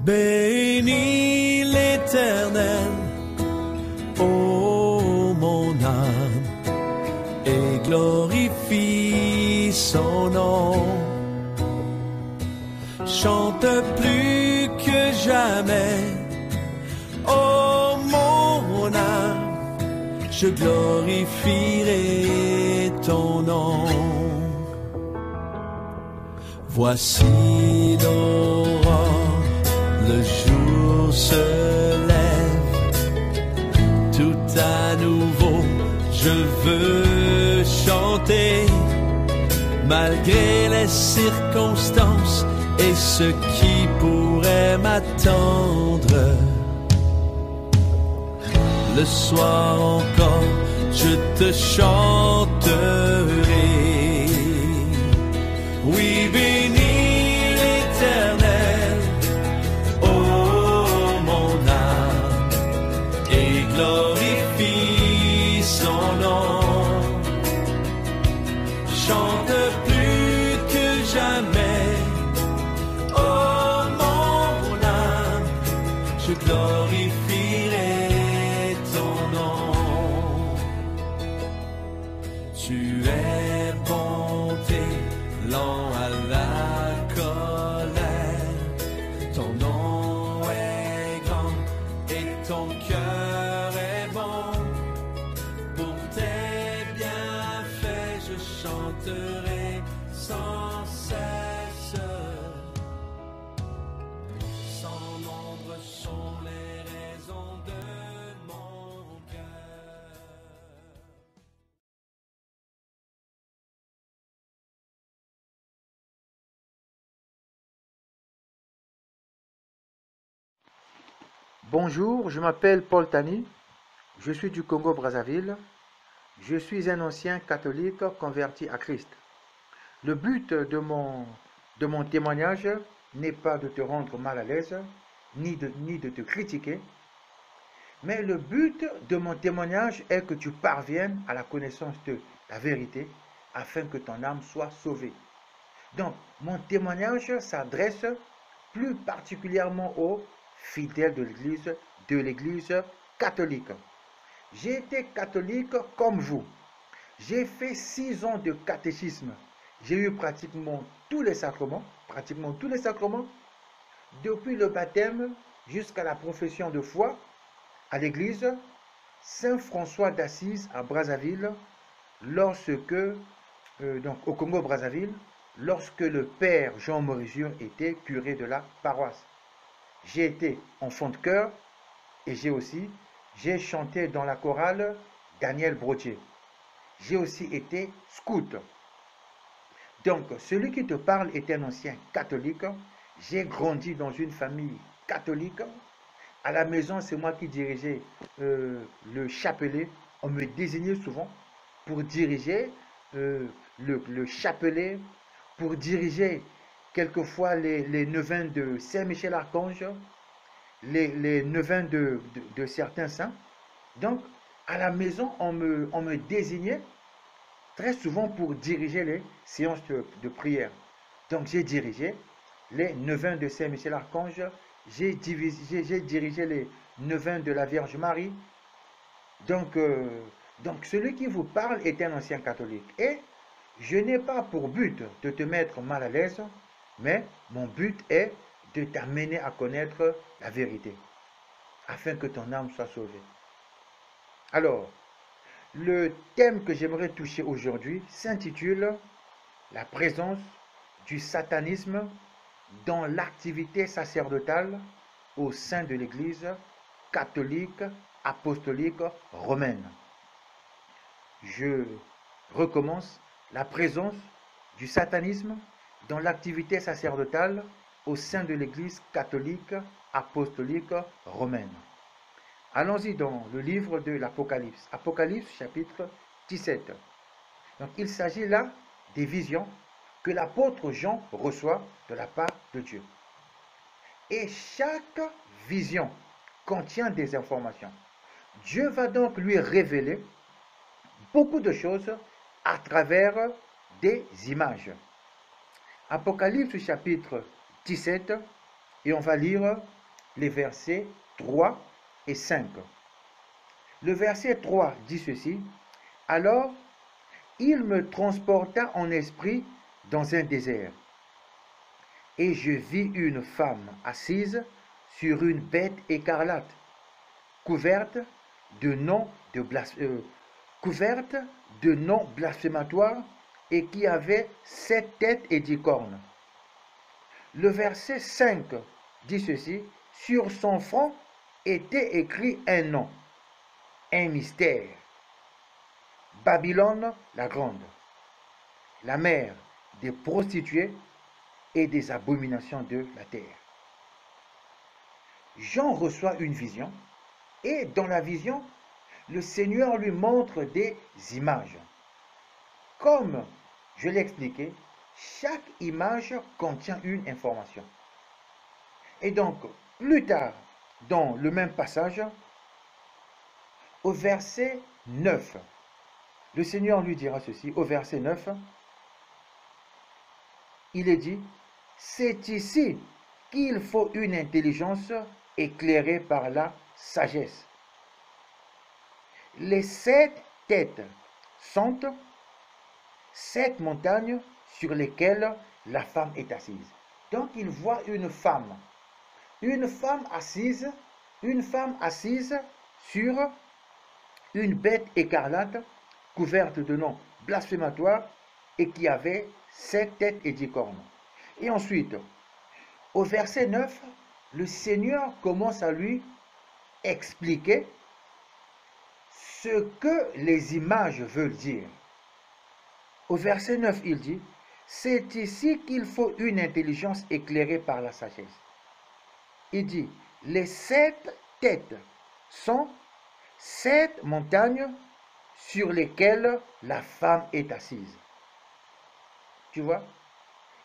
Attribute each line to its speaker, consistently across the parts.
Speaker 1: Bénis l'Éternel, ô mon âme, et glorifie son nom. Chante plus que jamais, ô mon âme, je glorifierai ton nom. Voici l'aurore, le jour se lève, tout à nouveau je veux chanter, malgré les circonstances et ce qui pourrait m'attendre. Le soir encore, je te chanterai. Oui, bénis l'Éternel, ô mon âme, et glorifie son nom. Chante plus que jamais, ô mon âme, je glorifierai ton nom. Tu es bonté, lent à la colère, ton nom est grand et ton cœur est bon. Pour tes bienfaits je chanterai sans cesse. Sans nombre sont les raisons de mon cœur.
Speaker 2: Bonjour, je m'appelle Paul Tani, je suis du Congo-Brazzaville, je suis un ancien catholique converti à Christ. Le but de mon témoignage n'est pas de te rendre mal à l'aise, ni de te critiquer, mais le but de mon témoignage est que tu parviennes à la connaissance de la vérité afin que ton âme soit sauvée. Donc, mon témoignage s'adresse plus particulièrement aux fidèles de l'Église catholique. J'ai été catholique comme vous. J'ai fait 6 ans de catéchisme. J'ai eu pratiquement tous les sacrements, depuis le baptême jusqu'à la profession de foi à l'église Saint-François d'Assise à Brazzaville, donc au Congo-Brazzaville, lorsque le père Jean Morizur était curé de la paroisse. J'ai été enfant de chœur et j'ai chanté dans la chorale Daniel Brottier. J'ai aussi été scout. Donc, celui qui te parle est un ancien catholique. J'ai grandi dans une famille catholique. À la maison, c'est moi qui dirigeais le chapelet. On me désignait souvent pour diriger le chapelet, pour diriger quelquefois les neuvains de Saint-Michel-Archange, les neuvains de certains saints. Donc, à la maison, on me désignait très souvent pour diriger les séances de prière. Donc, j'ai dirigé les neuvains de Saint-Michel-Archange, j'ai dirigé les neuvains de la Vierge Marie. Donc, celui qui vous parle est un ancien catholique. Et je n'ai pas pour but de te mettre mal à l'aise, mais mon but est de t'amener à connaître la vérité, afin que ton âme soit sauvée. Alors, le thème que j'aimerais toucher aujourd'hui s'intitule « La présence du satanisme dans l'activité sacerdotale au sein de l'Église catholique apostolique romaine ». Je recommence. La présence du satanisme dans l'activité sacerdotale au sein de l'Église catholique apostolique romaine. Allons-y dans le livre de l'Apocalypse. Apocalypse chapitre 17. Donc il s'agit là des visions que l'apôtre Jean reçoit de la part de Dieu. Et chaque vision contient des informations. Dieu va donc lui révéler beaucoup de choses à travers des images. Apocalypse chapitre 17, Et on va lire les versets 3 et 5. Le verset 3 dit ceci. Alors, il me transporta en esprit dans un désert. Et je vis une femme assise sur une bête écarlate, couverte de noms blasphématoires et qui avait 7 têtes et 10 cornes. Le verset 5 dit ceci. Sur son front était écrit un nom, un mystère. Babylone la grande, la mère des prostituées et des abominations de la terre. Jean reçoit une vision et dans la vision, le Seigneur lui montre des images. Comme je l'ai expliqué, chaque image contient une information. Et donc, plus tard, dans le même passage, au verset 9, le Seigneur lui dira ceci, au verset 9, il est dit, c'est ici qu'il faut une intelligence éclairée par la sagesse. Les 7 têtes sont 7 montagnes sur lesquelles la femme est assise. Donc il voit une femme assise sur une bête écarlate couverte de noms blasphématoires et qui avait 7 têtes et 10 cornes. Et ensuite, au verset 9, le Seigneur commence à lui expliquer ce que les images veulent dire. Au verset 9, il dit, c'est ici qu'il faut une intelligence éclairée par la sagesse. Il dit, les 7 têtes sont 7 montagnes sur lesquelles la femme est assise. Tu vois?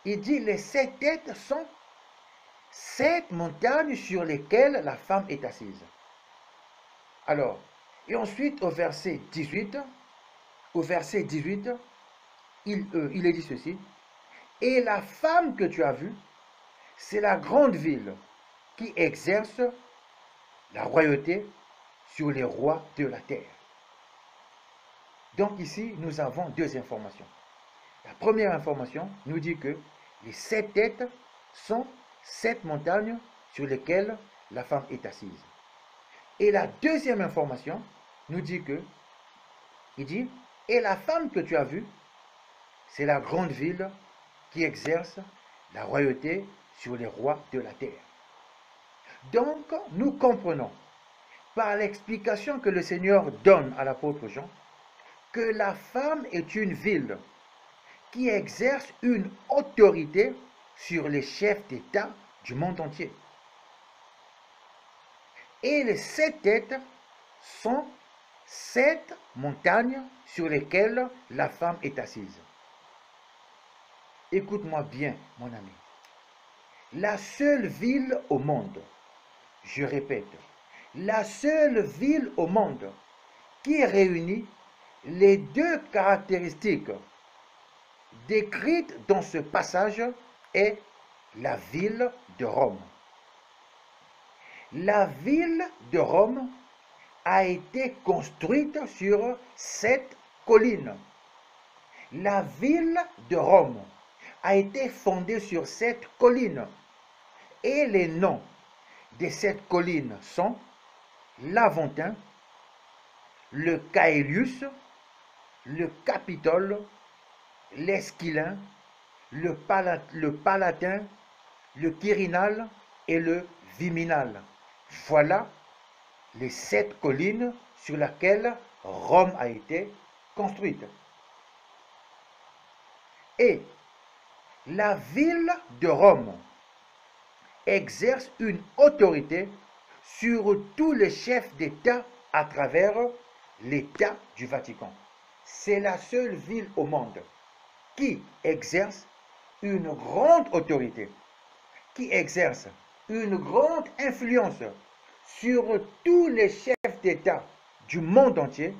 Speaker 2: Il dit, les 7 têtes sont 7 montagnes sur lesquelles la femme est assise. Alors, et ensuite au verset 18, il est dit ceci, et la femme que tu as vue, c'est la grande ville qui exerce la royauté sur les rois de la terre. Donc ici, nous avons 2 informations. La première information nous dit que les 7 têtes sont 7 montagnes sur lesquelles la femme est assise. Et la deuxième information nous dit que, il dit, et la femme que tu as vue, c'est la grande ville qui exerce la royauté sur les rois de la terre. Donc, nous comprenons, par l'explication que le Seigneur donne à l'apôtre Jean, que la femme est une ville qui exerce une autorité sur les chefs d'État du monde entier. Et les 7 têtes sont 7 montagnes sur lesquelles la femme est assise. Écoute-moi bien, mon ami. La seule ville au monde, je répète, la seule ville au monde qui réunit les 2 caractéristiques décrites dans ce passage est la ville de Rome. La ville de Rome a été construite sur 7 collines. La ville de Rome a été fondée sur 7 collines. Et les noms de cette colline sont l'Aventin, le Caelius, le Capitole, l'Esquilin, le Palatin, le Quirinal et le Viminal. Voilà les 7 collines sur lesquelles Rome a été construite. Et la ville de Rome exerce une autorité sur tous les chefs d'État à travers l'État du Vatican. C'est la seule ville au monde qui exerce une grande autorité, qui exerce une grande influence sur tous les chefs d'État du monde entier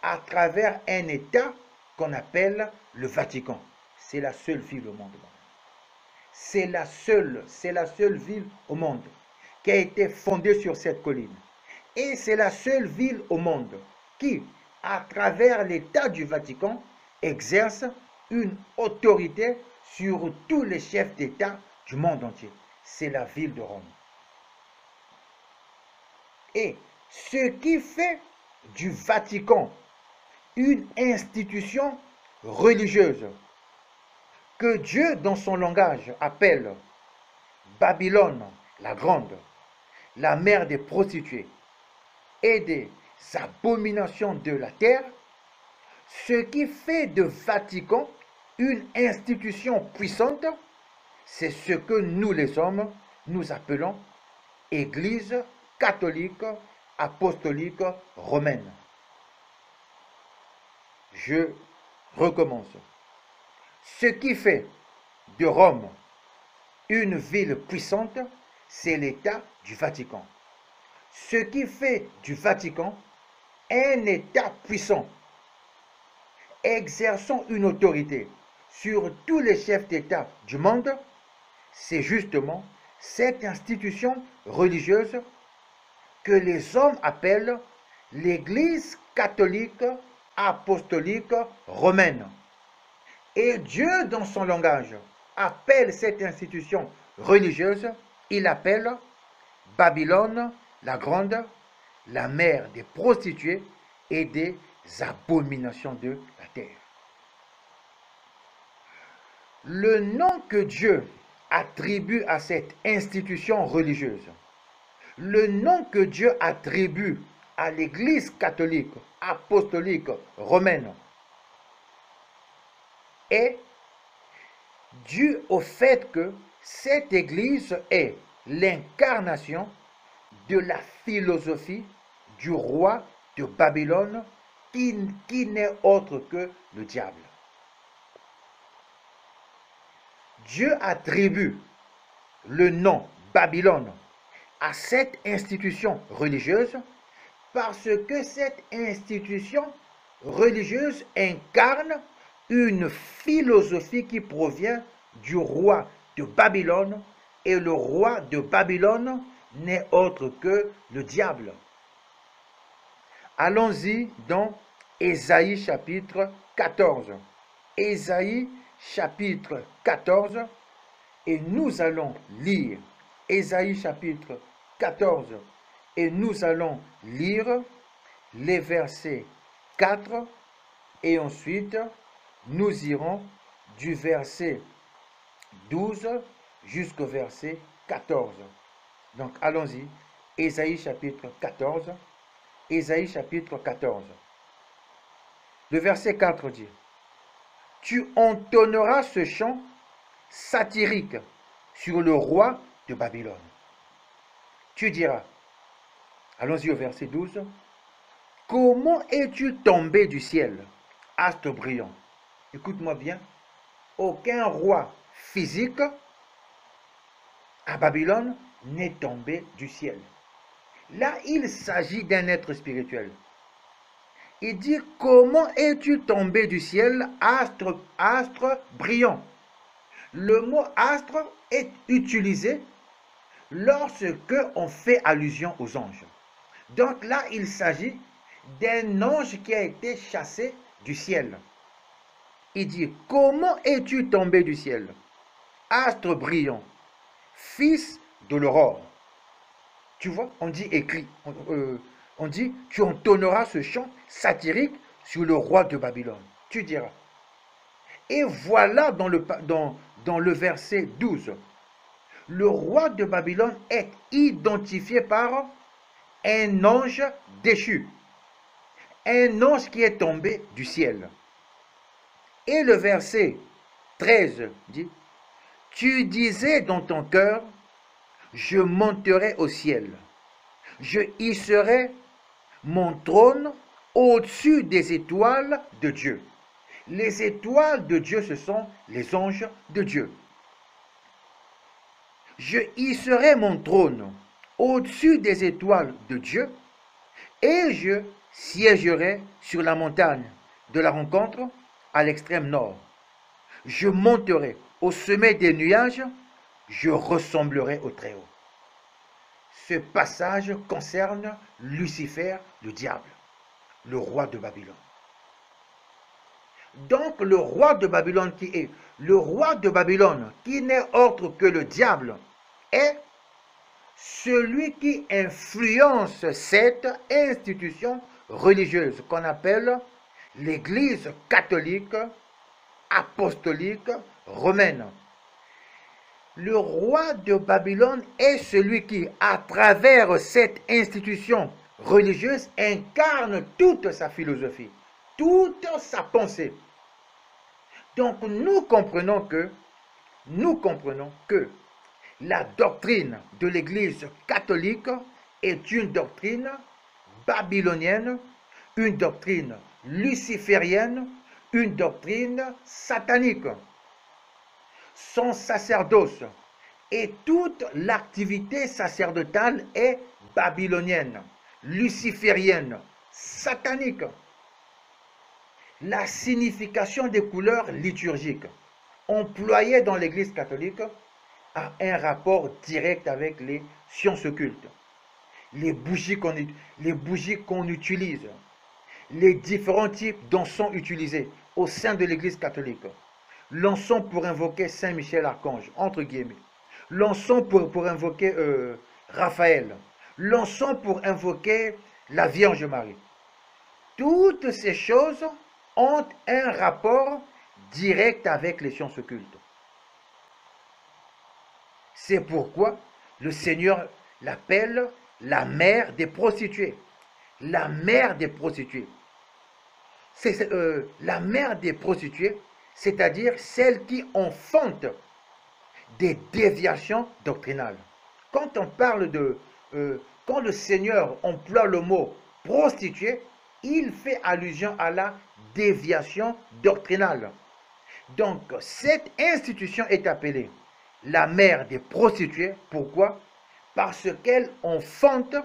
Speaker 2: à travers un État qu'on appelle le Vatican. C'est la seule ville au monde. c'est la seule ville au monde qui a été fondée sur cette colline. Et c'est la seule ville au monde qui, à travers l'État du Vatican, exerce une autorité sur tous les chefs d'État du monde entier. C'est la ville de Rome. Et ce qui fait du Vatican une institution religieuse que Dieu, dans son langage, appelle Babylone la grande, la mère des prostituées et des abominations de la terre, ce qui fait de Vatican une institution puissante, c'est ce que nous les hommes, nous appelons Église catholique apostolique romaine. Je recommence. Ce qui fait de Rome une ville puissante, c'est l'État du Vatican. Ce qui fait du Vatican un État puissant, exerçant une autorité sur tous les chefs d'État du monde, c'est justement cette institution religieuse que les hommes appellent l'Église catholique apostolique romaine. Et Dieu, dans son langage, appelle cette institution religieuse, il appelle Babylone la grande, la mère des prostituées et des abominations de la terre. Le nom que Dieu attribue à cette institution religieuse, le nom que Dieu attribue à l'Église catholique apostolique romaine est dû au fait que cette Église est l'incarnation de la philosophie du roi de Babylone qui n'est autre que le diable. Dieu attribue le nom Babylone à cette institution religieuse parce que cette institution religieuse incarne une philosophie qui provient du roi de Babylone, et le roi de Babylone n'est autre que le diable. Allons-y dans Ésaïe chapitre 14. Ésaïe chapitre 14, et nous allons lire Ésaïe chapitre 14, et nous allons lire les versets 4, et ensuite nous irons du verset 12 jusqu'au verset 14. Donc allons-y, Ésaïe chapitre 14, Ésaïe chapitre 14. Le verset 4 dit: Tu entonneras ce chant satirique sur le roi de Babylone. Tu diras, allons-y au verset 12, comment es-tu tombé du ciel, astre brillant? Écoute-moi bien, aucun roi physique à Babylone n'est tombé du ciel. Là, il s'agit d'un être spirituel. Il dit, comment es-tu tombé du ciel, astre brillant? Le mot astre est utilisé lorsque on fait allusion aux anges. Donc là, il s'agit d'un ange qui a été chassé du ciel. Il dit, comment es-tu tombé du ciel, astre brillant, fils de l'aurore? Tu vois, on dit écrit, on dit, tu entonneras ce chant satirique sur le roi de Babylone. Tu diras. Et voilà dans le verset 12, le roi de Babylone est identifié par un ange déchu, un ange qui est tombé du ciel. Et le verset 13 dit, tu disais dans ton cœur, je monterai au ciel, je hisserai mon trône au-dessus des étoiles de Dieu. Les étoiles de Dieu, ce sont les anges de Dieu. Je hisserai mon trône au-dessus des étoiles de Dieu, et je siégerai sur la montagne de la rencontre à l'extrême nord. Je monterai au sommet des nuages je ressemblerai au Très-Haut. Ce passage concerne Lucifer, le diable, le roi de Babylone. Donc le roi de Babylone qui est le roi de Babylone, qui n'est autre que le diable, est celui qui influence cette institution religieuse qu'on appelle l'Église catholique apostolique romaine. Le roi de Babylone est celui qui, à travers cette institution religieuse, incarne toute sa philosophie, toute sa pensée. Donc nous comprenons que la doctrine de l'Église catholique est une doctrine babylonienne, une doctrine luciférienne, une doctrine satanique. Son sacerdoce et toute l'activité sacerdotale est babylonienne, luciférienne, satanique. La signification des couleurs liturgiques employées dans l'Église catholique a un rapport direct avec les sciences occultes, les bougies qu'on utilise, les différents types d'encens utilisés au sein de l'Église catholique. L'encens pour invoquer Saint Michel Archange, entre guillemets. L'encens pour invoquer Raphaël. L'encens pour invoquer la Vierge Marie. Toutes ces choses ont un rapport direct avec les sciences occultes. C'est pourquoi le Seigneur l'appelle la mère des prostituées. La mère des prostituées. C'est la mère des prostituées, c'est-à-dire celle qui enfante des déviations doctrinales. Quand on parle de... quand le Seigneur emploie le mot prostituée, il fait allusion à la déviation doctrinale. Donc, cette institution est appelée la mère des prostituées. Pourquoi? Parce qu'elle enfante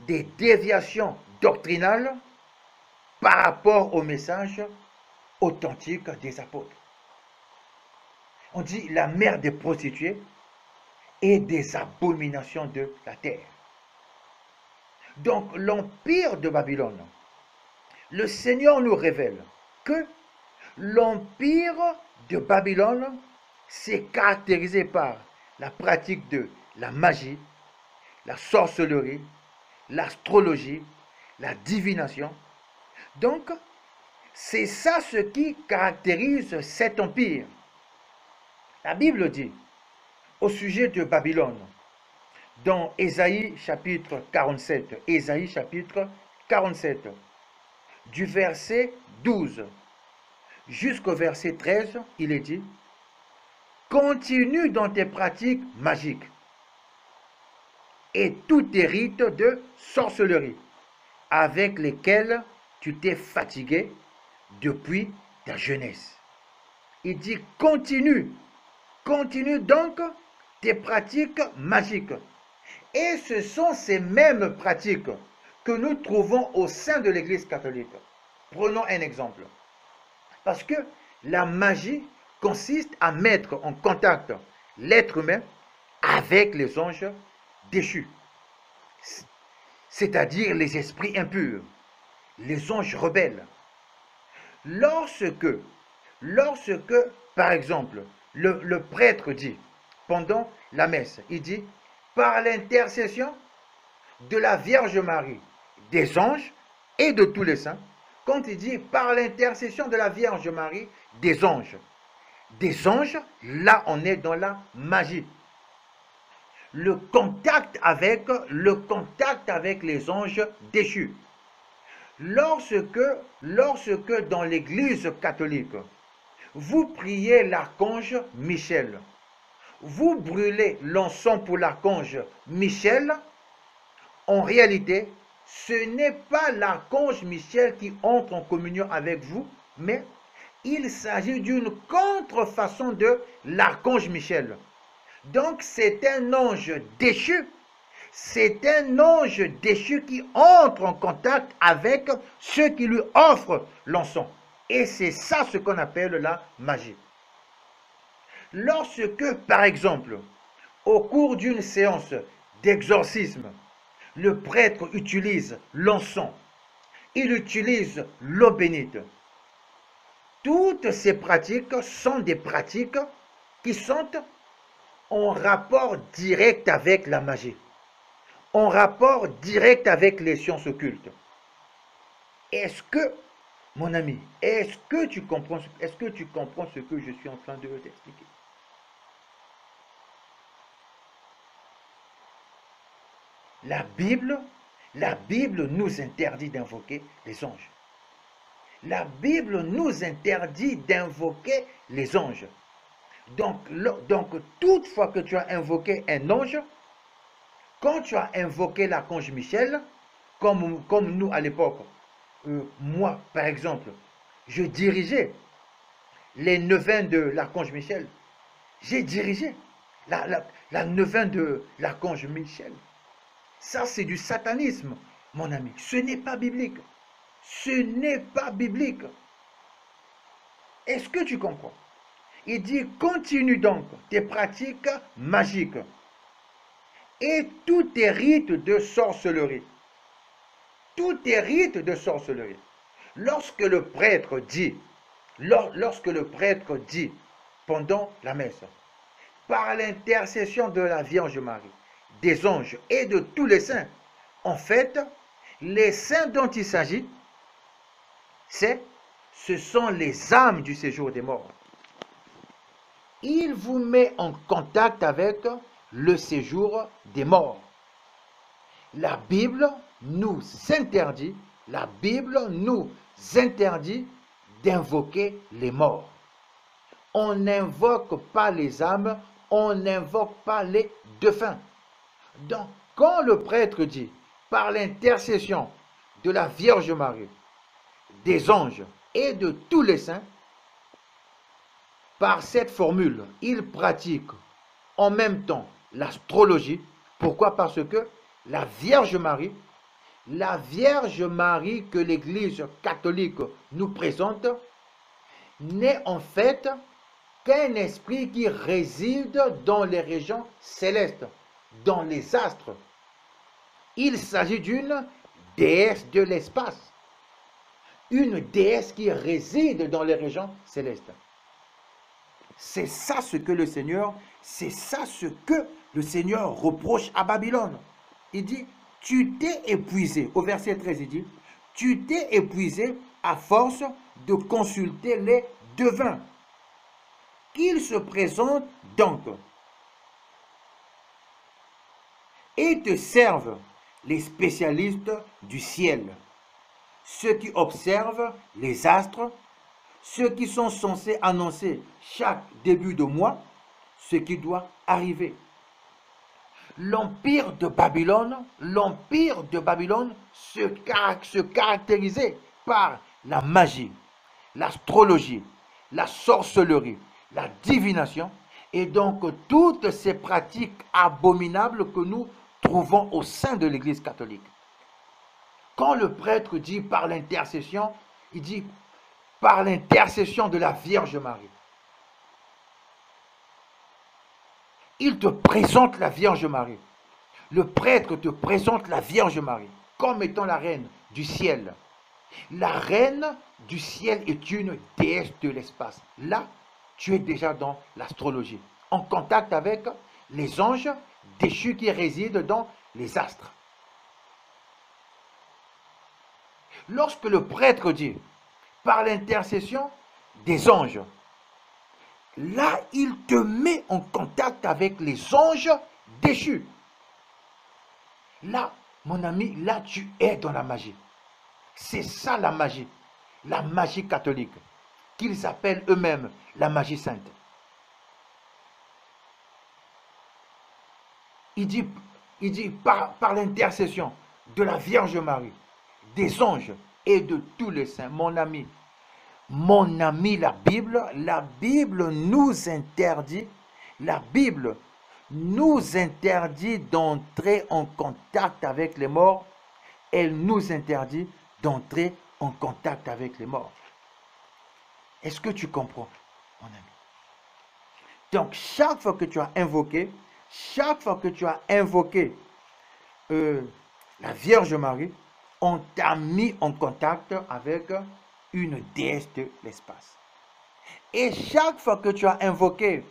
Speaker 2: des déviations doctrinales par rapport au message authentique des apôtres. On dit la mère des prostituées et des abominations de la terre. Donc l'empire de Babylone, le Seigneur nous révèle que l'empire de Babylone s'est caractérisé par la pratique de la magie, la sorcellerie, l'astrologie, la divination. Donc, c'est ça ce qui caractérise cet empire. La Bible dit au sujet de Babylone, dans Ésaïe chapitre 47, Ésaïe chapitre 47, du verset 12 jusqu'au verset 13, il est dit: continue dans tes pratiques magiques et tous tes rites de sorcellerie avec lesquels tu t'es fatigué depuis ta jeunesse. Il dit continue donc tes pratiques magiques. Et ce sont ces mêmes pratiques que nous trouvons au sein de l'Église catholique. Prenons un exemple. Parce que la magie consiste à mettre en contact l'être humain avec les anges déchus, c'est-à-dire les esprits impurs, les anges rebelles. Lorsque par exemple, le prêtre dit, pendant la messe, il dit, par l'intercession de la Vierge Marie, des anges et de tous les saints, quand il dit par l'intercession de la Vierge Marie, des anges, là on est dans la magie. Le contact avec les anges déchus. Lorsque dans l'Église catholique, vous priez l'archange Michel, vous brûlez l'encens pour l'archange Michel, en réalité, ce n'est pas l'archange Michel qui entre en communion avec vous, mais il s'agit d'une contrefaçon de l'archange Michel. Donc c'est un ange déchu. C'est un ange déchu qui entre en contact avec ceux qui lui offrent l'encens. Et c'est ça ce qu'on appelle la magie. Lorsque, par exemple, au cours d'une séance d'exorcisme, le prêtre utilise l'encens, il utilise l'eau bénite. Toutes ces pratiques sont des pratiques qui sont en rapport direct avec la magie, en rapport direct avec les sciences occultes. Est-ce que, mon ami, est-ce que tu comprends ce que je suis en train de t'expliquer? La Bible nous interdit d'invoquer les anges. La Bible nous interdit d'invoquer les anges. Donc, toutefois que tu as invoqué un ange, quand tu as invoqué l'archange Michel, comme nous à l'époque, moi par exemple, je dirigeais les neuvaines de l'archange Michel. J'ai dirigé la neuvaine de l'archange Michel. Ça, c'est du satanisme, mon ami. Ce n'est pas biblique. Ce n'est pas biblique. Est-ce que tu comprends? Il dit, continue donc tes pratiques magiques et tous tes rites de sorcellerie. Tous tes rites de sorcellerie. Lorsque le prêtre dit pendant la messe, par l'intercession de la Vierge Marie, des anges et de tous les saints, en fait, les saints dont il s'agit, ce sont les âmes du séjour des morts. Il vous met en contact avec le séjour des morts. La Bible nous interdit d'invoquer les morts. On n'invoque pas les âmes, on n'invoque pas les défunts. Donc, quand le prêtre dit, par l'intercession de la Vierge Marie, des anges et de tous les saints, par cette formule, il pratique en même temps l'astrologie. Pourquoi? Parce que la Vierge Marie que l'Église catholique nous présente, n'est en fait qu'un esprit qui réside dans les régions célestes, dans les astres. Il s'agit d'une déesse de l'espace, une déesse qui réside dans les régions célestes. C'est ça ce que le Seigneur reproche à Babylone. Il dit, tu t'es épuisé, au verset 13 il dit, tu t'es épuisé à force de consulter les devins. Qu'ils se présentent donc et te servent les spécialistes du ciel, ceux qui observent les astres, ceux qui sont censés annoncer chaque début de mois ce qui doit arriver. L'empire de Babylone se caractérisait par la magie, l'astrologie, la sorcellerie, la divination et donc toutes ces pratiques abominables que nous trouvons au sein de l'Église catholique. Quand le prêtre dit par l'intercession, il dit par l'intercession de la Vierge Marie. Il te présente la Vierge Marie. Le prêtre te présente la Vierge Marie comme étant la reine du ciel. La reine du ciel est une déesse de l'espace. Là, tu es déjà dans l'astrologie, en contact avec les anges déchus qui résident dans les astres. Lorsque le prêtre dit par l'intercession des anges, là, il te met en contact avec les anges déchus. Là, mon ami, là, tu es dans la magie. C'est ça la magie catholique, qu'ils appellent eux-mêmes la magie sainte. Il dit par l'intercession de la Vierge Marie, des anges et de tous les saints, mon ami, la Bible nous interdit d'entrer en contact avec les morts. Elle nous interdit d'entrer en contact avec les morts. Est-ce que tu comprends, mon ami? Donc, chaque fois que tu as invoqué, la Vierge Marie, on t'a mis en contact avec une déesse de l'espace. Et chaque fois que tu as invoqué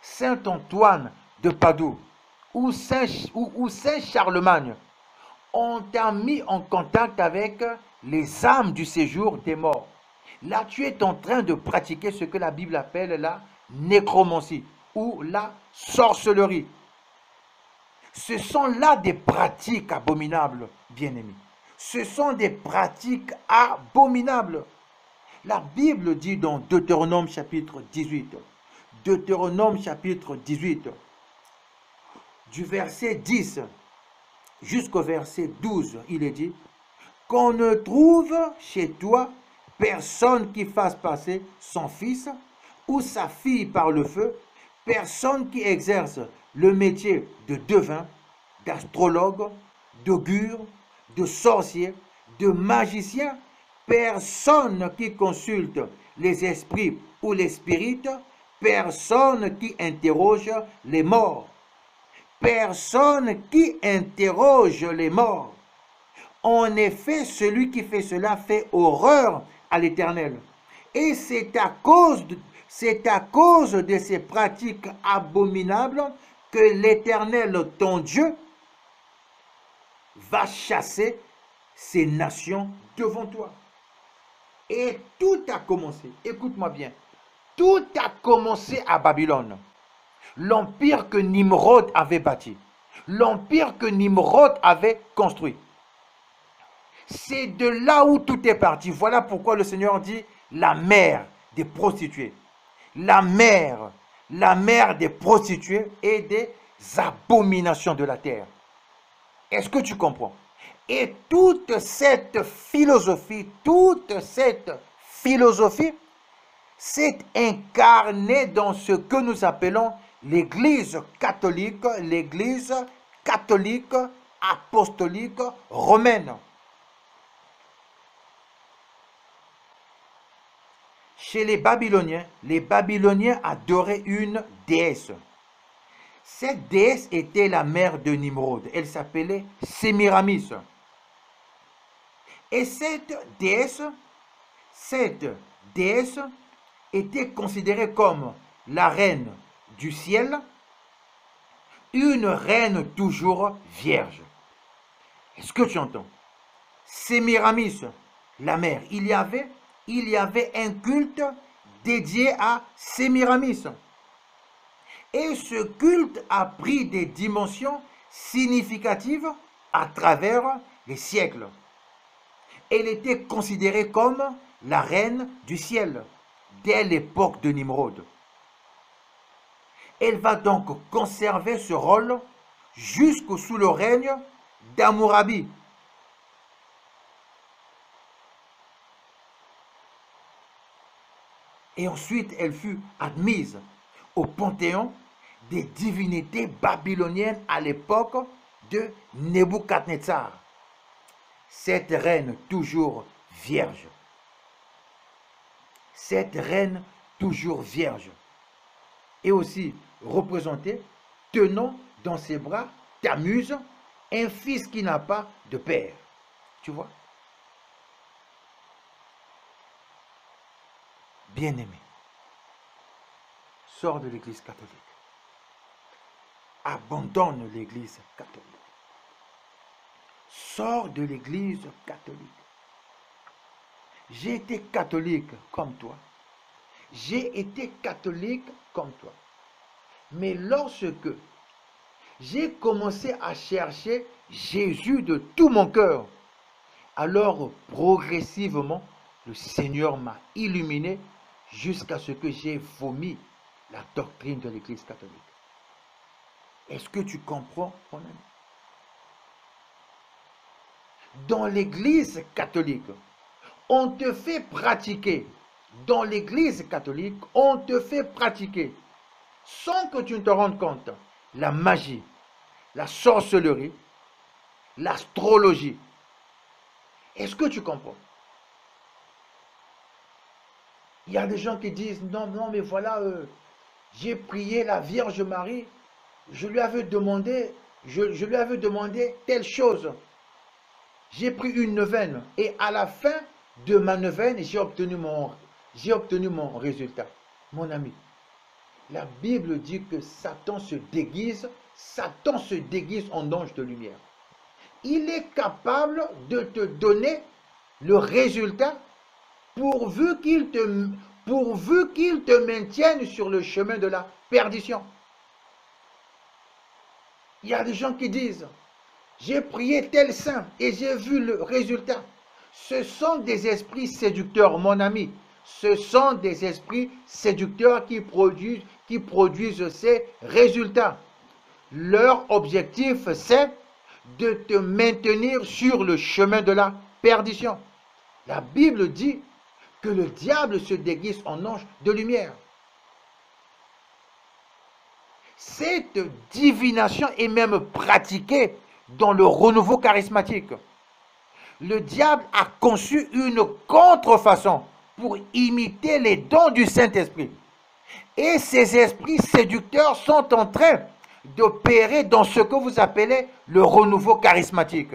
Speaker 2: Saint Antoine de Padoue ou Saint Charlemagne, on t'a mis en contact avec les âmes du séjour des morts. Là, tu es en train de pratiquer ce que la Bible appelle la nécromancie ou la sorcellerie. Ce sont là des pratiques abominables, bien-aimés. Ce sont des pratiques abominables. La Bible dit dans Deutéronome chapitre 18, du verset 10 jusqu'au verset 12, il est dit qu'on ne trouve chez toi personne qui fasse passer son fils ou sa fille par le feu, personne qui exerce le métier de devin, d'astrologue, d'augure, de sorcier, de magicien, personne qui consulte les esprits ou les spirites, personne qui interroge les morts. Personne qui interroge les morts. En effet, celui qui fait cela fait horreur à l'Éternel. Et c'est à cause de ces pratiques abominables que l'Éternel, ton Dieu, va chasser ces nations devant toi. Et tout a commencé, écoute-moi bien, tout a commencé à Babylone. L'empire que Nimrod avait bâti, l'empire que Nimrod avait construit. C'est de là où tout est parti. Voilà pourquoi le Seigneur dit la mère des prostituées. La mère des prostituées et des abominations de la terre. Est-ce que tu comprends? Et toute cette philosophie s'est incarnée dans ce que nous appelons l'Église catholique apostolique romaine. Chez les Babyloniens adoraient une déesse. Cette déesse était la mère de Nimrod. Elle s'appelait Sémiramis. Et cette déesse était considérée comme la reine du ciel, une reine toujours vierge. Est-ce que tu entends? Sémiramis, la mère, il y avait un culte dédié à Sémiramis. Et ce culte a pris des dimensions significatives à travers les siècles. Elle était considérée comme la reine du ciel dès l'époque de Nimrod. Elle va donc conserver ce rôle jusqu'au sous le règne d'Hammurabi. Et ensuite, elle fut admise au panthéon des divinités babyloniennes à l'époque de Nebuchadnezzar. Cette reine toujours vierge. Cette reine toujours vierge. Et aussi représentée, tenant dans ses bras Tammuz, un fils qui n'a pas de père. Tu vois? Bien-aimé, sors de l'Église catholique. Abandonne l'Église catholique. Sors de l'Église catholique. J'ai été catholique comme toi. J'ai été catholique comme toi. Mais lorsque j'ai commencé à chercher Jésus de tout mon cœur, alors progressivement, le Seigneur m'a illuminé jusqu'à ce que j'ai vomi la doctrine de l'Église catholique. Est-ce que tu comprends, mon ami? Dans l'Église catholique, on te fait pratiquer. Dans l'Église catholique, on te fait pratiquer, sans que tu ne te rendes compte, la magie, la sorcellerie, l'astrologie. Est-ce que tu comprends? Il y a des gens qui disent, non, mais voilà, J'ai prié la Vierge Marie. Je lui avais demandé, je lui avais demandé telle chose. J'ai pris une neuvaine et à la fin de ma neuvaine, j'ai obtenu mon résultat. Mon ami, la Bible dit que Satan se déguise en ange de lumière. Il est capable de te donner le résultat pourvu qu'il te maintienne sur le chemin de la perdition. Il y a des gens qui disent, j'ai prié tel saint et j'ai vu le résultat. Ce sont des esprits séducteurs, mon ami. Ce sont des esprits séducteurs qui produisent ces résultats. Leur objectif, c'est de te maintenir sur le chemin de la perdition. La Bible dit que le diable se déguise en ange de lumière. Cette divination est même pratiquée dans le renouveau charismatique. Le diable a conçu une contrefaçon pour imiter les dons du Saint-Esprit. Et ces esprits séducteurs sont en train d'opérer dans ce que vous appelez le renouveau charismatique.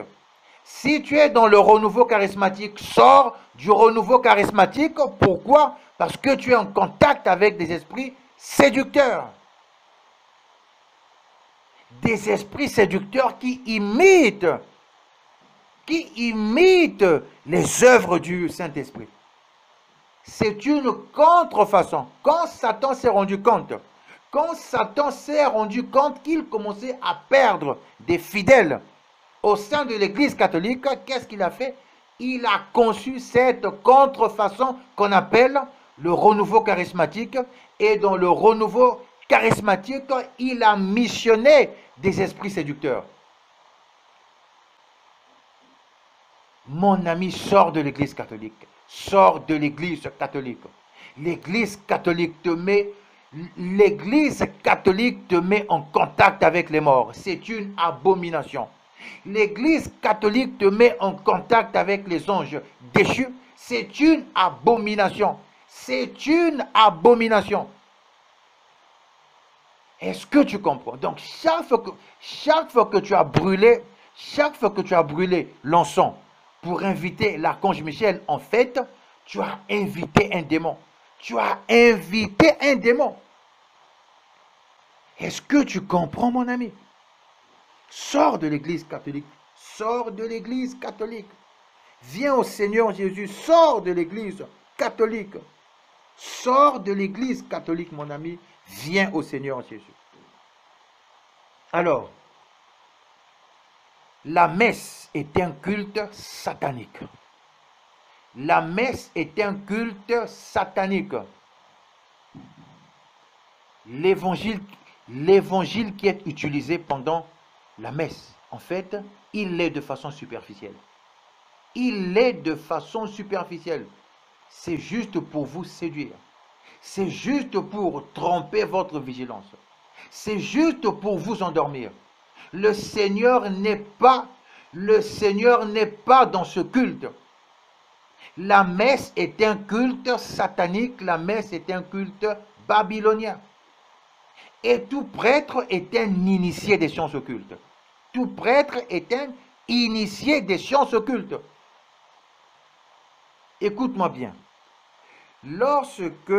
Speaker 2: Si tu es dans le renouveau charismatique, sors du renouveau charismatique. Pourquoi? Parce que tu es en contact avec des esprits séducteurs. Des esprits séducteurs qui imitent les œuvres du Saint-Esprit. C'est une contrefaçon. Quand Satan s'est rendu compte qu'il commençait à perdre des fidèles au sein de l'Église catholique, qu'est-ce qu'il a fait? Il a conçu cette contrefaçon qu'on appelle le renouveau charismatique. Et dans le renouveau charismatique, il a missionné des esprits séducteurs. Mon ami, sors de l'Église catholique. Sors de l'Église catholique. L'Église catholique te met en contact avec les morts. C'est une abomination. L'Église catholique te met en contact avec les anges déchus. C'est une abomination. C'est une abomination. Est-ce que tu comprends? Donc, chaque fois que tu as brûlé l'encens pour inviter l'archange Michel, en fait, tu as invité un démon. Tu as invité un démon. Est-ce que tu comprends, mon ami? Sors de l'Église catholique. Sors de l'Église catholique. Viens au Seigneur Jésus. Sors de l'Église catholique. Sors de l'Église catholique, mon ami. Viens au Seigneur Jésus. Alors, la messe est un culte satanique. La messe est un culte satanique. L'évangile qui est utilisé pendant la messe, en fait, il l'est de façon superficielle. Il l'est de façon superficielle. C'est juste pour vous séduire. C'est juste pour tromper votre vigilance. C'est juste pour vous endormir. Le Seigneur n'est pas dans ce culte. La messe est un culte satanique, la messe est un culte babylonien. Et tout prêtre est un initié des sciences occultes. Tout prêtre est un initié des sciences occultes. Écoute-moi bien. Lorsque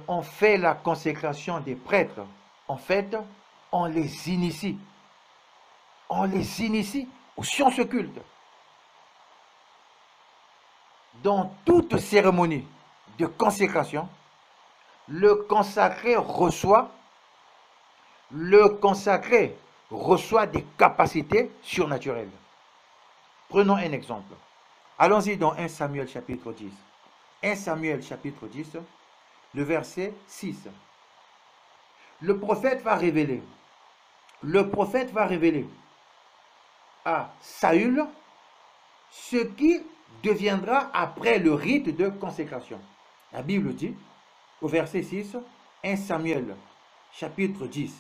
Speaker 2: on fait la consécration des prêtres, en fait, on les initie. On les initie aux sciences occultes. Dans toute cérémonie de consécration, le consacré reçoit des capacités surnaturelles. Prenons un exemple. Allons-y dans 1 Samuel chapitre 10. 1 Samuel chapitre 10, le verset 6. Le prophète va révéler à Saül ce qui deviendra après le rite de consécration. La Bible dit, au verset 6, 1 Samuel chapitre 10,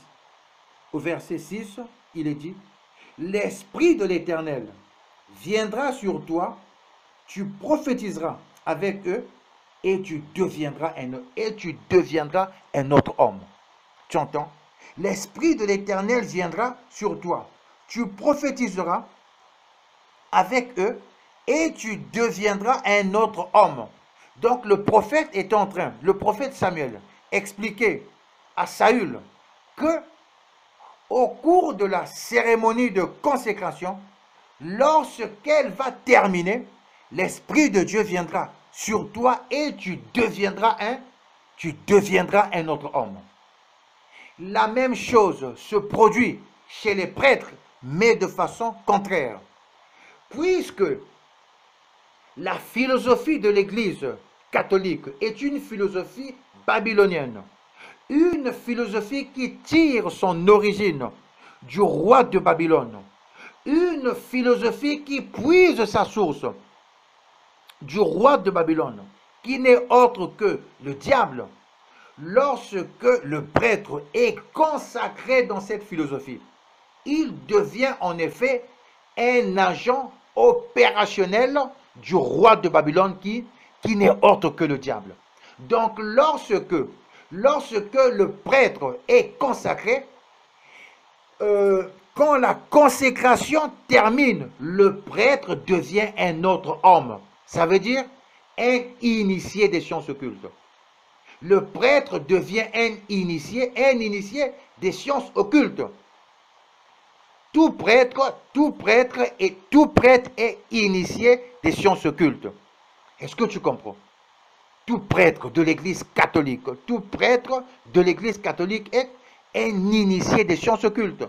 Speaker 2: au verset 6, il est dit, « L'Esprit de l'Éternel viendra sur toi, tu prophétiseras avec eux, et tu deviendras un autre homme. Tu entends? L'Esprit de l'Éternel viendra sur toi. Tu prophétiseras avec eux et tu deviendras un autre homme. Donc le prophète est en train, le prophète Samuel, expliquer à Saül que au cours de la cérémonie de consécration, lorsqu'elle va terminer, l'Esprit de Dieu viendra sur toi et tu deviendras un autre homme. La même chose se produit chez les prêtres, mais de façon contraire. Puisque la philosophie de l'Église catholique est une philosophie babylonienne, une philosophie qui tire son origine du roi de Babylone, une philosophie qui puise sa source du roi de Babylone, qui n'est autre que le diable. Lorsque le prêtre est consacré dans cette philosophie, il devient en effet un agent opérationnel du roi de Babylone qui n'est autre que le diable. Donc lorsque le prêtre est consacré, quand la consécration termine, le prêtre devient un autre homme. Ça veut dire un initié des sciences occultes. Le prêtre devient un initié des sciences occultes. Tout prêtre est initié des sciences occultes. Est-ce que tu comprends? Tout prêtre de l'Église catholique, est un initié des sciences occultes.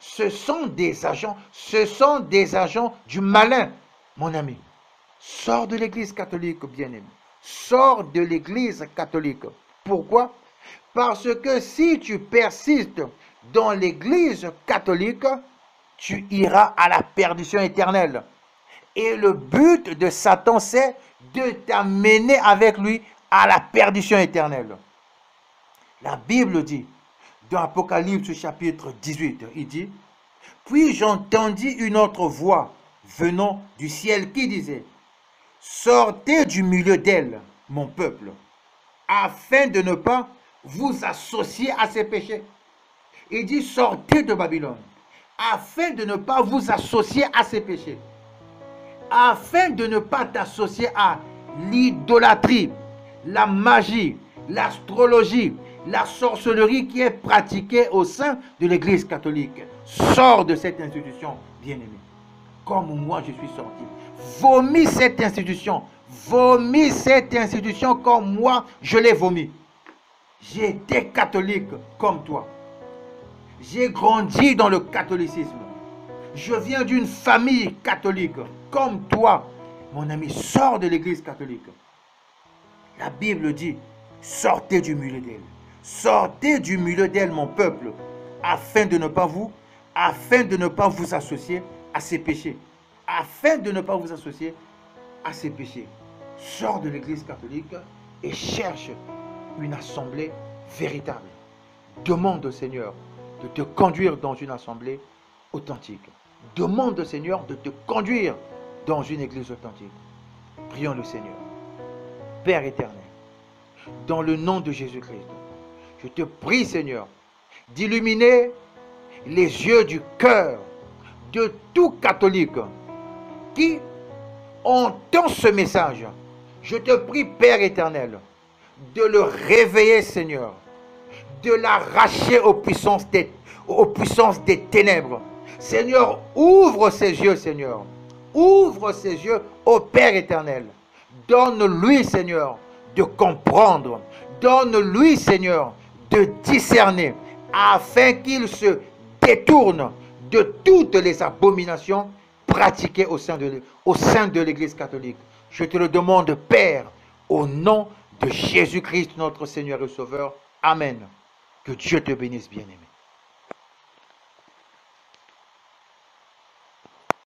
Speaker 2: Ce sont des agents du malin, mon ami. Sors de l'Église catholique, bien-aimé. Sors de l'Église catholique. Pourquoi? Parce que si tu persistes dans l'Église catholique, tu iras à la perdition éternelle. Et le but de Satan, c'est de t'amener avec lui à la perdition éternelle. La Bible dit, dans Apocalypse chapitre 18, il dit, « Puis j'entendis une autre voix venant du ciel qui disait, « Sortez du milieu d'elle, mon peuple, afin de ne pas vous associer à ses péchés. » Il dit, « Sortez de Babylone, afin de ne pas vous associer à ses péchés. » Afin de ne pas t'associer à l'idolâtrie, la magie, l'astrologie, la sorcellerie qui est pratiquée au sein de l'Église catholique. Sors de cette institution, bien-aimé. Comme moi je suis sorti. Vomis cette institution. Vomis cette institution comme moi je l'ai vomi. J'étais catholique comme toi. J'ai grandi dans le catholicisme. Je viens d'une famille catholique comme toi. Mon ami, sors de l'Église catholique. La Bible dit, sortez du milieu d'elle. Sortez du milieu d'elle, mon peuple, afin de ne pas vous associer à ses péchés. Afin de ne pas vous associer à ses péchés. Sors de l'Église catholique et cherche une assemblée véritable. Demande au Seigneur de te conduire dans une assemblée authentique. Demande au Seigneur de te conduire dans une église authentique. Prions le Seigneur. Père éternel, dans le nom de Jésus-Christ, je te prie, Seigneur, d'illuminer les yeux du cœur de tout catholique qui entend ce message. Je te prie, Père éternel, de le réveiller, Seigneur, de l'arracher aux puissances des ténèbres. Seigneur, ouvre ses yeux, Seigneur. Ouvre ses yeux au Père éternel. Donne-lui, Seigneur, de comprendre. Donne-lui, Seigneur, de discerner, afin qu'il se détourne de toutes les abominations pratiquées au sein de l'Église catholique. Je te le demande, Père, au nom de Jésus-Christ, notre Seigneur et Sauveur. Amen. Que Dieu te bénisse, bien-aimé.